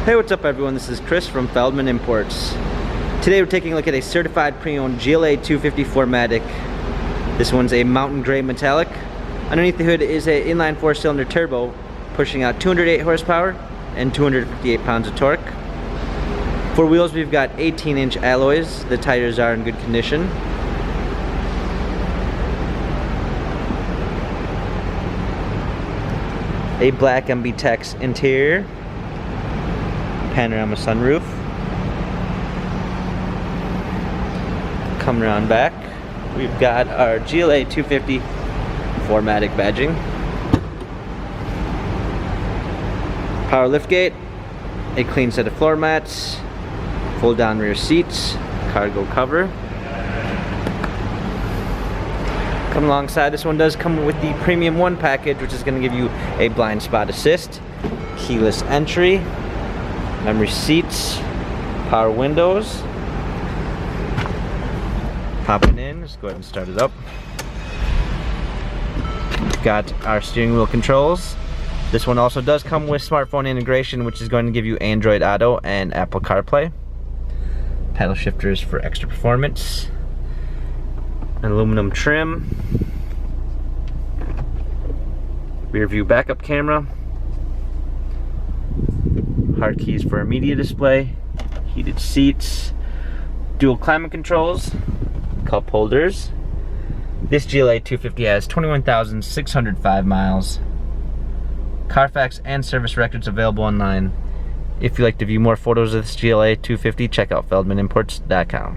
Hey, what's up everyone? This is Chris from Feldmann Imports. Today we're taking a look at a certified pre-owned GLA 250 4MATIC. This one's a mountain gray metallic. Underneath the hood is an inline 4-cylinder turbo pushing out 208 horsepower and 258 pounds of torque. For wheels we've got 18-inch alloys. The tires are in good condition. A black MB-Tex interior. Panorama sunroof. Coming around back, we've got our GLA 250 4MATIC badging. Power liftgate, a clean set of floor mats, fold down rear seats, cargo cover. Come alongside, this one does come with the Premium 1 package, which is going to give you a blind spot assist, keyless entry, memory seats, power windows. Popping in, let's go ahead and start it up. We've got our steering wheel controls. This one also does come with smartphone integration, which is going to give you Android Auto and Apple CarPlay. Paddle shifters for extra performance. Aluminum trim. Rear view backup camera. Hard keys for our media display, heated seats, dual climate controls, cup holders. This GLA 250 has 21,605 miles. Carfax and service records available online. If you'd like to view more photos of this GLA 250, check out feldmanimports.com.